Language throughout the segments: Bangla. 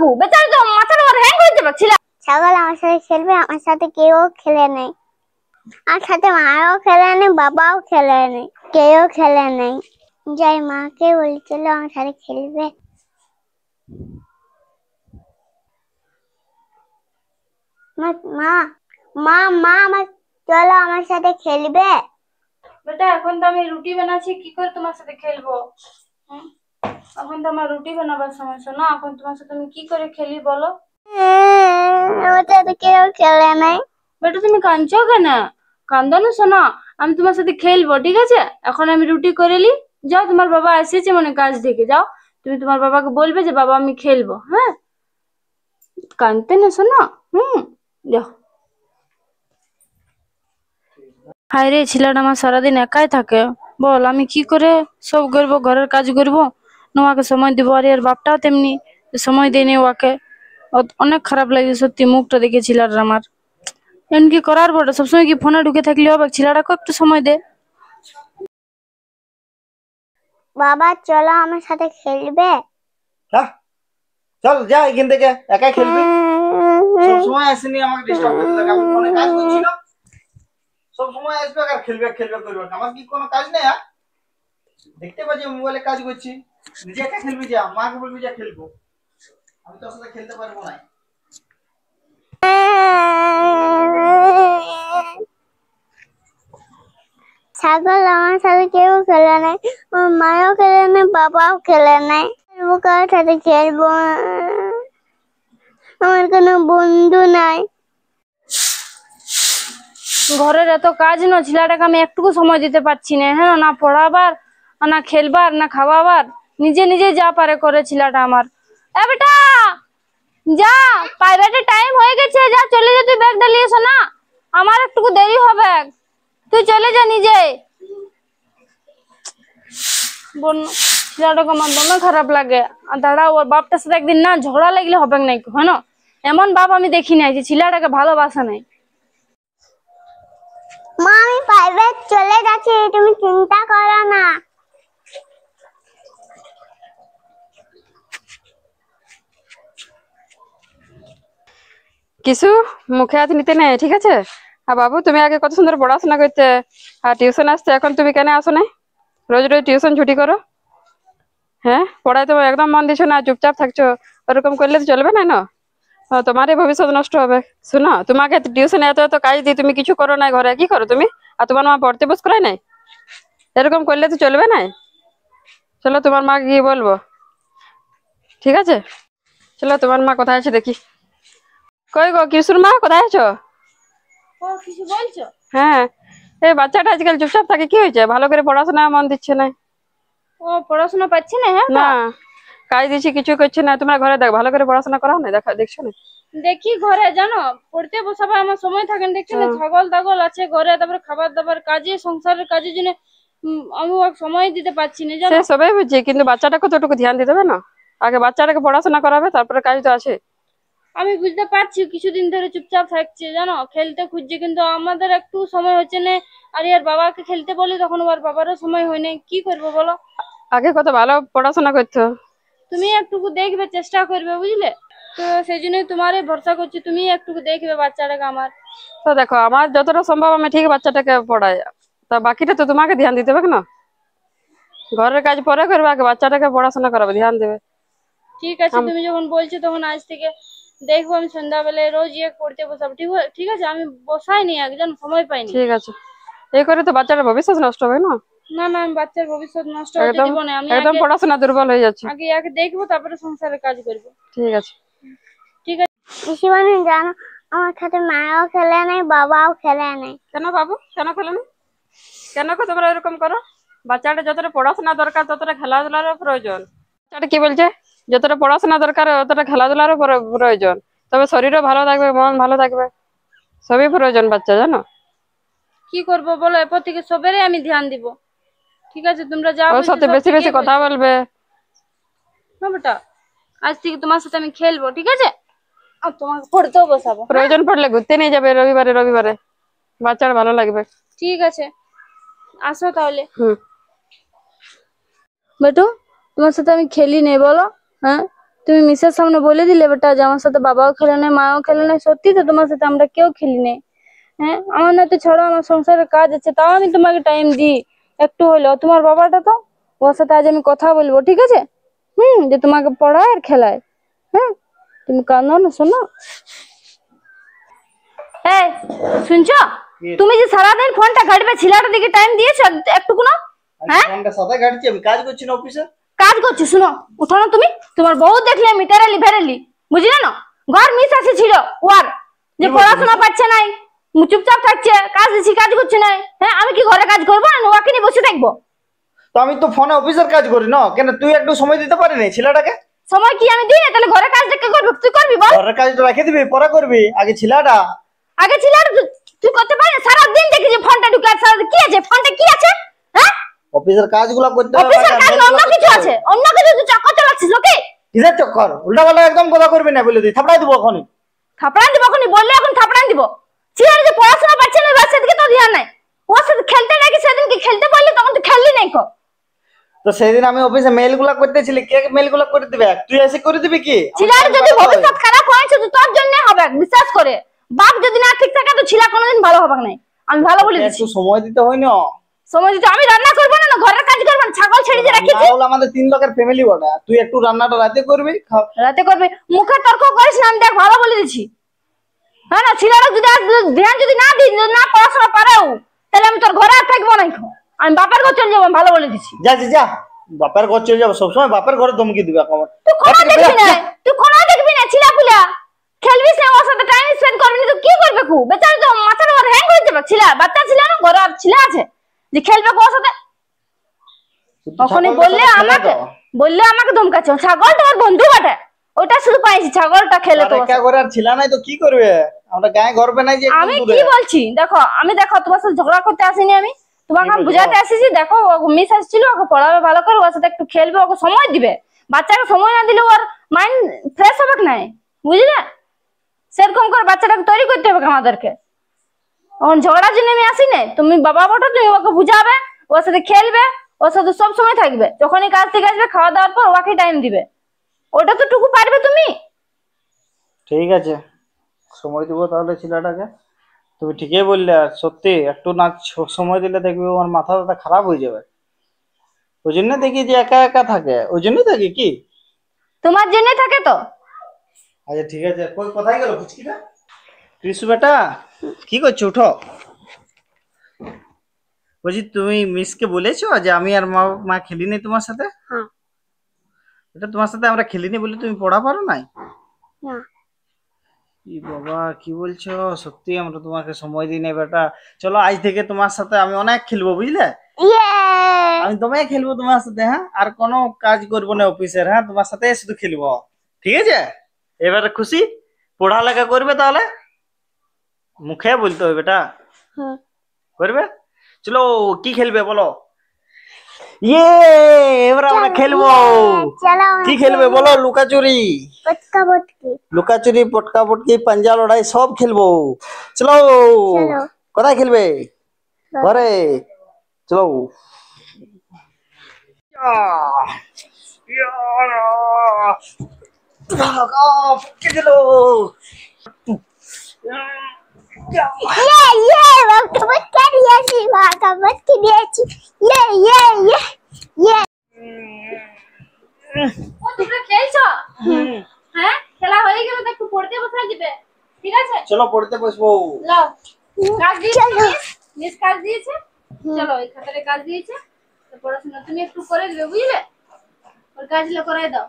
কাকু বেচারি তো মাথার উপর হ্যাং হয়ে যাবে ছিল। ছাগল আমার সাথে খেলবে, আমার সাথে কেউ খেলে নেই, আমার সাথে মাও খেলে নেই, বাবাও খেলে নেই, কেউ খেলে নেই। যাই মাকে বলছিল আমার সাথে খেলবে। মা মা মা মা আমার চলো আমার সাথে খেলবে। বেটা এখন তো আমি রুটি বানাচ্ছি, কি করে তোমার সাথে খেলবো? এখন তো আমার রুটি বানাবার সময়, শোনো এখন তোমার সাথে আমি কি করে খেলি বলো? আমার সাথে কেউ খেলে নাই। বেটা তুমি কাঁদছো কেন? কান্দো না শোনো, আমি তোমার সাথে খেলবো, ঠিক আছে? এখন আমি রুটি করে নি, যাও তোমার বাবা এসেছে মনে কাজ থেকে, যাও তুমি তোমার বাবাকে বলবে যে বাবা আমি খেলবো। হ্যাঁ কাঁদতে না শোনো। যাও। হায় রে, ছেলেটা আমার সারাদিন একাই থাকে, বল আমি কি করে সব করবো, ঘরের কাজ করবো না ওকে সময় দিব? আর এর বাপটাও তেমনি, সময় দেয়নি ওকে। অনেক খারাপ লাগে সত্যি মুখটা দেখে ছেলেটার আমার। এমন কি করার বটে, সবসময় কি ফোনে ঢুকে থাকলে হবে? ছেলেটাকে একটু সময় দে। বাবা চলো আমার সাথে খেলবে। চল যা এখান থেকে, একাই খেলবি। সব সময় আসেনি আমাকে ডিস্টার্ব করতে লাগে, আমি ফোনে কাজ করছি না। সব সময় আসবে আর খেলবে খেলবে করবে, আমার কি কোনো কাজ নেই? দেখতে পাচ্ছি মোবাইলে কাজ করছি, নিজে একা খেলবি, যা মাকে বলবি যা খেলবো, আমি তোর সাথে খেলতে পারবো না। ছাগল আমার সাথে কেউ খেলে নাই, আমার মাও খেলে নাই, বাবাও খেলে নাই। কার সাথে খেলবো? আমার কোনো বন্ধু নাই। ঘরের এত কাজ না, ছেলেটাকে আমি একটুকু সময় দিতে পারছি না। হ্যাঁ, না পড়াবার, না খেলবার, না খাওয়াবার, নিজে নিজে যা পারে করে ছেলেটা আমার। এ বেটা যা, প্রাইভেটের টাইম হয়ে গেছে, যা চলে যা, তুই ব্যাগ ডালিয়ে এসো না, আমার একটুকু দেরি হবে, তুই চলে যা নিজে। ছেলেটাকে আমার দমে খারাপ লাগে। আর দাঁড়া, ওর বাপটার সাথে একদিন না ঝগড়া লাগলে হবে না, হ্যাঁ? এমন বাপ আমি দেখি নাই যে ছেলেটাকে ভালোবাসা নাই। মা আমি প্রাইভেট চলে যাচ্ছি, তুমি চিন্তা করো না। কিছু মুখে হাত নিতে নেই, ঠিক আছে? আর বাবু তুমি আগে কত সুন্দর পড়াশোনা করতে আর টিউশন আসতে, এখন তুমি কেন আসো না? রোজ রোজ টিউশন ছুটি করো। হ্যাঁ, পড়ায় তো একদম মন দিচ্ছ না, চুপচাপ থাকছো। ওরকম করলে তো চলবে না, না? তোমারই ভবিষ্যৎ নষ্ট হবে। শোনো, তোমাকে টিউশনে এত এত কাজ দিই, তুমি কিছু করো না ঘরে, কি করো তুমি? আর তোমার মা পড়তে বস করায় নাই? এরকম করলে তো চলবে না। চলো তোমার মাকে গিয়ে বলবো, ঠিক আছে? চলো তোমার মা কোথায় আছে দেখি। কই গো কিশোর মা, কোথায় আছো? ও কিছু বলছো? হ্যাঁ, এই বাচ্চাটা আজকাল চুপচাপ থাকে, কি হয়েছে? ভালো করে পড়াশোনা মন দিচ্ছে না। ও পড়াশোনা পাচ্ছে না? হ্যাঁ না, কাজ দিচ্ছি কিছু করছে না। তোমরা ঘরে দেখ, ভালো করে পড়াশোনা করাও না, দেখছো না? দেখি ঘরে, জানো পড়তে বসাবার আমার সময় থাকে না, দেখছি না ছাগল টাগল আছে ঘরে, তারপরে খাবার দাবার কাজে, সংসারের কাজের জন্য আমি ওকে সময় দিতে পারছি না, সে জানো। সবাই বুঝছি, কিন্তু বাচ্চাটাকে তো একটু ধ্যান দিতে হবে না? আগে বাচ্চাটাকে পড়াশোনা করাবে, তারপরে কাজ তো আছে। আমি বুঝতে পারছি কিছুদিন ধরে চুপচাপ থাকছে, জানো খেলতে খুঁজছে, কিন্তু আমাদের একটু সময় হচ্ছে না। আর ইয়ার বাবাকে খেলতে বলি, তখন ওর বাবারও সময় হয় না, কি করবো বলো? আগে কত ভালো পড়াশোনা করতো। তুমি একটুকু দেখবে, চেষ্টা করবে, বুঝলে? তো সেই জন্যই তোমারই ভরসা করছি, তুমি একটুকু দেখবে বাচ্চাটাকে আমার। তো দেখো, আমার যতটা সম্ভব আমি ঠিক বাচ্চাটাকে পড়াই, তা বাকিটা তো তোমাকে ধ্যান দিতে হবে না? ঘরের কাজ পরে করবে, আগে বাচ্চাটাকে পড়াশোনা করাবে, ধ্যান দেবে। ঠিক আছে, তুমি যখন বলছো তখন আজ থেকে দেখবো, আমি সন্ধ্যাবেলায় রোজ পড়তে বসাবো। ঠিক আছে, আমি বসাইনি, একজন সময় পাইনি। ঠিক আছে, এই করে তো বাচ্চাটা ভবিষ্যৎ নষ্ট হবে না। না না, আমি বাচ্চার ভবিষ্যৎ নষ্ট হতে একদম দিব না। আমি একদম পড়াশোনা দুর্বল হয়ে যাচ্ছে। আগে দেখবো, তারপরে সংসারের কাজ করবো। ঠিক আছে। ঠিক আছে। পিসিমণি জানো আমার সাথে মাও খেলে নাই, বাবাও খেলে নাই। কেন বাবু, কেন খেলো না? কেন তোমরা এরকম করো? বাচ্চাটা যতটা পড়াশোনা দরকার ততটা খেলাধুলারও প্রয়োজন। বাচ্চাটা কি বলছে, যতটা পড়াশোনা দরকার ততটা খেলাধুলারও প্রয়োজন, তবে শরীরও ভালো থাকবে, মন ভালো থাকবে, সবই প্রয়োজন বাচ্চা, জানো। কি করবো বলো, এরপর থেকে সবেরই আমি ধ্যান দিব। ঠিক আছে, তোমরা যা ওর সাথে বেশি বেশি কথা বলবে। হ্যাঁ বেটা, আজ থেকে তোমার সাথে আমি খেলবো, ঠিক আছে? আর তোমাকে পড়তেও বসাবো। প্রয়োজন পড়লে ঘুরতে নিয়ে যাবে রবিবারে রবিবারে, বাচ্চার ভালো লাগবে। ঠিক আছে, আসো তাহলে। হুম। বেটু, তোমার সাথে আমি খেলি নেই বলো? হ্যাঁ, তুমি মিসের সামনে বলে দিলে বেটা যে আমার সাথে বাবাও খেলে নাই মাও খেলে নাই, সত্যি তো তোমার সাথে আমরা কেউ খেলি নাই। হ্যাঁ আমার না তো ছাড়ো, আমার সংসারের কাজ আছে, তাও আমি তোমাকে টাইম দিই একটু হলেও। তোমার বাবাটা তো, ওর সাথে আজ আমি কথা বলবো, ঠিক আছে? যে তোমাকে পড়ায় আর খেলায়। হ্যাঁ তুমি কাঁদো না, শোনো। এই শুনছো, তুমি যে সারাদিন ফোনটা ঘাটবে, ছেলেটার দিকে টাইম দিয়েছো একটুকু না? হ্যাঁ ফোনটা সদাই ঘাটছি, আমি কাজ করছি না অফিসে। কাজ করছি, শুনো উঠো না তুমি। তোমার বউ দেখলে মিটারেলি ভেরেলি, বুঝলে না? ঘর মিস আসে ছিল ওর, যে পড়াশোনা পাচ্ছে নাই, চুপচাপ থাকছে, কাজ দিচ্ছি কাজ করছে না। হ্যাঁ আমি কি ঘরে কাজ করবো না ওকে নিয়ে বসে থাকবো? তো আমি তো ফোনে অফিসের কাজ করি না, কেন তুই একটু সময় দিতে পারি না ছেলেটাকে? সময় কি আমি দিই না? তাহলে ঘরে কাজটা কে করবে? তুই করবি বল। ঘরের কাজটা রেখে দিবি, পরে করবি, আগে ছেলেটা। আগে ছেলেটা তুই করতে পারি? সারাদিন দেখি যে ফোনটা ঢুকে আছে, সারাদিন কি আছে ফোনটা, কি আছে? হ্যাঁ অফিসের কাজগুলো করতে হবে, অফিসের কাজ না, অন্য কিছু আছে, অন্য কিছু তুই চক্কর চালাচ্ছিস ওকে। কিসের চক্কর? উল্টা পাল্টা একদম কথা করবি না বলে দিই, থাপড়াই দিব এখনই। থাপড়ান দিব এখনই, বললে এখন থাপড়ান দিব। ছেলেটা যে পড়াশোনা পাচ্ছে না ওর সেদিকে তো ধ্যান নাই, ওর সাথে খেলতে নাকি সেদিনকে খেলতে পারলি, তখন তো খেললি নাই কো। তো সেদিন আমি অফিসে মেল গুলা করতেছিলি, কে মেল গুলা করে দিবে? তুই এসে করে দিবি কি? ছেলের যদি ভবিষ্যৎ খারাপ হয়েছে তো তোর জন্য হবে, বিশ্বাস করে। বাপ যদি না ঠিক থাকে তো ছেলে কোনোদিন ভালো হবে না, আমি ভালো বলে দিচ্ছি। একটু সময় দিতে হয় না? সময় দিতে আমি রান্না করবো না, ঘরের কাজ করবো না, ছাগল ছেড়ে দিয়ে রাখিছি। তাহলে আমাদের 3 লোকের ফ্যামিলি বড়া, তুই একটু রান্নাটা রাতে করবি। রাতে করবে, মুখে তর্ক করিস না, আমি দেখ ভালো বলে দিচ্ছি। হ্যাঁ না, ছেলেরা যদি আজ ধ্যান যদি না দিই, না পড়াশোনা পারেও, তাহলে আমি তোর ঘরে আর থাকবো না, আমি বাপের ঘর চলে যাবো, আমি ভালো বলে দিচ্ছি। যা যা যা, বাপের ঘর চলে যাবো, সবসময় বাপের ঘরে ধমকি দিবে আমার। তুই কোনো দেখবি না, তুই কোনো দেখবি না, ছিলাপুলা খেলবি না, ওর সাথে টাইম স্পেন্ড করবি না, তুই কি করবে? কু বেচারি তো মাথার উপর হ্যাং হয়ে যাবে। ছেলে বাচ্চা ছিল না, ঘরে আর ছেলে আছে যে খেলবে ওর সাথে? তখনই বললে আমাকে ধমকাচ্ছে। ছাগল তোমার বন্ধু বটে, ওটা শুধু পাইছি, ছাগলটা খেলে তো ঘরে আর ছিল নাই তো কি করবে? আমরা গায়ে গর্বে নাই যে আমি কি বলছি দেখো, দেখো তোমার সাথে ঝগড়া করতে আসিনি, আমি তোমাকে বুঝাতে আসিছি। দেখো মিস আসছিল, ওকে পড়াবে ভালো করে, ওর সাথে একটু খেলবে, ওকে সময় দিবে। বাচ্চাকে সময় না দিলে ওর মাইন্ড ফ্রেশ হবে নাই, বুঝলে? সেরকম করে বাচ্চাটাকে তৈরি করতে হবে আমাদেরকে। এখন ঝগড়ার জন্য আমি আসি নাই, তুমি বাবা বটো, তুমি ওকে বুঝাবে, ওর সাথে খেলবে, ওর সাথে সব সময় থাকবে। যখনই কাজ থেকে আসবে খাওয়া দাওয়ার পর ওকে টাইম দিবে, ওটা তো টুকু পারবে তুমি। ঠিক আছে, সময় দিব তাহলে ছেলেটাকে। তুমি ঠিকই বললে, আর সত্যি একটু না সময় দিলে দেখবে ওর মাথাটা খারাপ হয়ে যাবে। ওই জন্য দেখি যে একা একা থাকে, ওই জন্যই থাকি কি। তোমার জন্যই থাকে তো। আচ্ছা ঠিক আছে, কই কোথায় গেল পুচকিটা? কৃষ্ণ বেটা কি করছো? উঠো। বলছি তুমি মিসকে বলেছো যে আমি আর মা খেলিনি তোমার সাথে? হ্যাঁ। এটা তোমার সাথে আমরা খেলিনি বলে তুমি পড়া পারো নাই? না। ই বাবা কি বলছো? সত্যি আমরা তোমাকে সময় দিই না বেটা। চলো আজ থেকে তোমার সাথে আমি অনেক খেলবো, বুঝলে? আমি তোমায় খেলবো তোমার সাথে, হ্যাঁ? আর কোনো কাজ করবো না অফিসের, হ্যাঁ? তোমার সাথে শুধু খেলবো, ঠিক আছে? এবারে খুশি? পড়ালেখা করবে তাহলে? মুখে বলতে হবে বেটা, করবে? চলো কি খেলবে বলো? ইয়ে এবার আমরা খেলবো। কি খেলবে বলো? লুকাচুরি, লুকাচুরি, পটকা পটকি, পাঞ্জা লড়াই সব খেলবো। চলো কোথায় খেলবে? ঘরে চলো। তোমরা খেলছো? হ্যাঁ খেলা হয়ে গেলে তো একটু পড়তে বসা দিবে, ঠিক আছে? চলো পড়তে বসবো। লাও কাজ দিয়েছে, মিস কাজ দিয়েছে, চলো এই খাতারে কাজ দিয়েছে, তো পড়াশোনা তুমি একটু করে দিবে, বুঝলে? ওর কাজগুলো করাই দাও।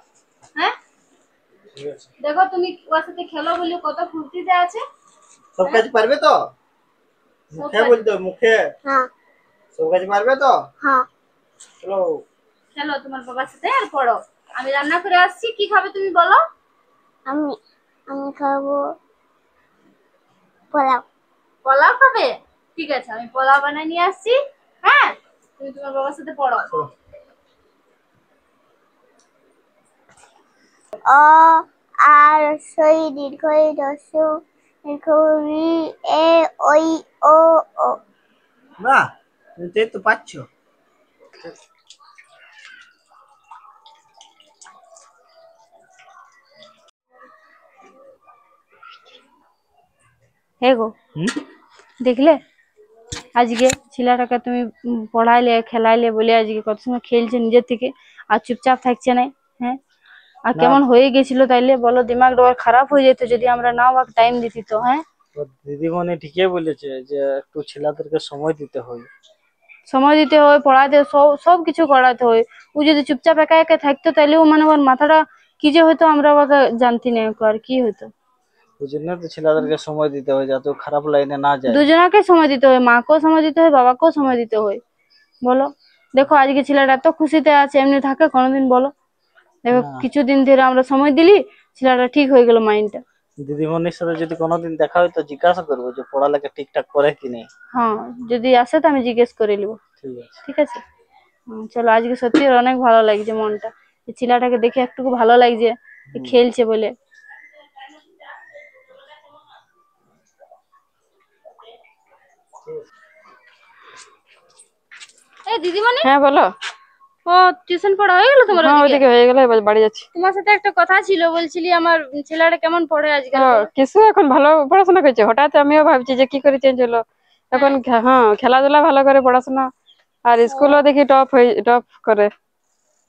হ্যাঁ দেখো তুমি ওর সাথে খেলো বলে কত ফুর্তিতে আছে। সব কাজ পারবে তো? মুখে বলতে হবে, মুখে। হ্যাঁ। সব কাজ পারবে তো? হ্যাঁ। চলো খেলো তোমার বাবার সাথে আর পড়ো। আমি রান্না করে আসছি, কি খাবে তুমি বলো? আমি খাবো পোলাও। পোলাও খাবে? ঠিক আছে, আমি পোলাও বানিয়ে নিয়ে আসছি। হ্যাঁ তুমি তোমার বাবার সাথে পড়ো। অ আর সই দীর্ঘই দস্যু দীর্ঘই এ ওই ও ও। বাহ, তুমি তো পাচ্ছো। হে গো, হুম? দেখলে আজকে ছেলেটাকে তুমি পড়াইলে খেলাইলে বলে আজকে কত সময় খেলছে নিজের থেকে, আর চুপচাপ থাকছে না। হ্যাঁ, আর না, কেমন হয়ে গেছিল তাইলে বলো, দিমাগটা ওর খারাপ হয়ে যেত যদি আমরা না ওকে টাইম দিতি তো। হ্যাঁ, ওর দিদিমণি ঠিকই বলেছে যে একটু ছেলেদেরকে সময় দিতে হয়। সময় দিতে হয়, পড়াতে সব কিছু করাতে হয়। ও যদি চুপচাপ একা একা থাকতো তাহলে ও মানে ওর মাথাটা কি যে হয়তো আমরা ওকে জানতি না আর কি হতো। ওই জন্য তো ছেলেদেরকে সময় দিতে হয় যাতে ও খারাপ লাইনে না যায়। দুজনাকে সময় দিতে হয়, মাকেও সময় দিতে হয়, বাবাকেও সময় দিতে হয়। বলো, দেখো আজকে ছেলেটা এত খুশিতে আছে, এমনি থাকে কোনোদিন বলো? দেখো না, কিছুদিন ধরে আমরা সময় দিলি, ছেলেটা ঠিক হয়ে গেল মাইন্ডটা। দিদিমণির সাথে যদি কোনোদিন দেখা হয় তো জিজ্ঞাসা করবো যে পড়ালেখা ঠিকঠাক করে কি নেই। হ্যাঁ, যদি আসে তো আমি জিজ্ঞেস করে নিবো। ঠিক আছে। ঠিক আছে। চলো, আজকে সত্যি ওর অনেক ভালো লাগছে মনটা, এই ছেলেটাকে দেখে একটু ভালো লাগছে, খেলছে বলে। এই দিদিমণি, হ্যাঁ বলো। ও টিউশন পড়া হয়ে গেল তোমার? হ্যাঁ ওদিকে ওইদিকে হয়ে গেলে এবার বাড়ি যাচ্ছি। তোমার সাথে একটা কথা ছিল, বলছিলি আমার ছেলেটা কেমন পড়ে আজকাল? কিছু এখন ভালো পড়াশোনা করছে, হঠাৎ আমিও ভাবছি যে কি করে চেঞ্জ হলো। এখন হ্যাঁ খেলাধুলা ভালো করে, পড়াশোনা আর স্কুলও দেখি টপ করে,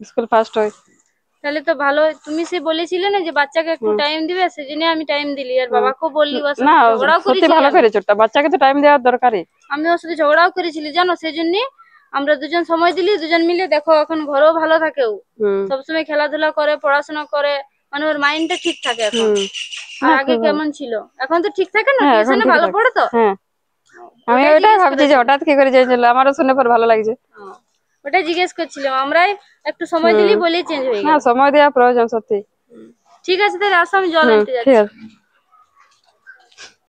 স্কুল ফার্স্ট হয়। তাহলে তো ভালো। তুমি সে বলেছিলে না যে বাচ্চাকে একটু টাইম দিবে, সেজন্য আমি টাইম দিলি, আর বাবাকেও বললি। ওর না সাথে ঝগড়াও সত্যি করেছিলি ভালো আমি। করেছে, ওটা বাচ্চাকে তো টাইম দেওয়ার দরকারই। আমি ওর সাথে ঝগড়াও করেছিলি জানো, সেজন্য আমরা দুজন সময় দিলি, দুজন মিলে দেখো এখন ঘরেও ভালো থাকে। ও হুম সবসময় খেলাধুলা করে, পড়াশোনা করে, মানে ওর মাইন্ডটা ঠিক থাকে এখন। হুম। আর না আগে খুব ভালো। কেমন ছিল? এখন তো ঠিক থাকে না? হ্যাঁ এখন টিউশনে ভালো ঠিকঠাক। পড়ে তো? হ্যাঁ আমি ওটাই ওইটাই জিজ্ঞেস ভাবছি যে করেছিলাম। হঠাৎ কি করে চেঞ্জ হলো, আমারও শুনে পর ভালো লাগছে। ওটাই জিজ্ঞেস করছিলাম, আমরাই একটু সময় হুম। দিলি বলেই চেঞ্জ হয়ে না গেল। সময় দেওয়া প্রয়োজন সত্যি। ঠিক আছে, তাহলে আসো, আমি জল হুম আনতে ঠিক যাচ্ছি। আছে।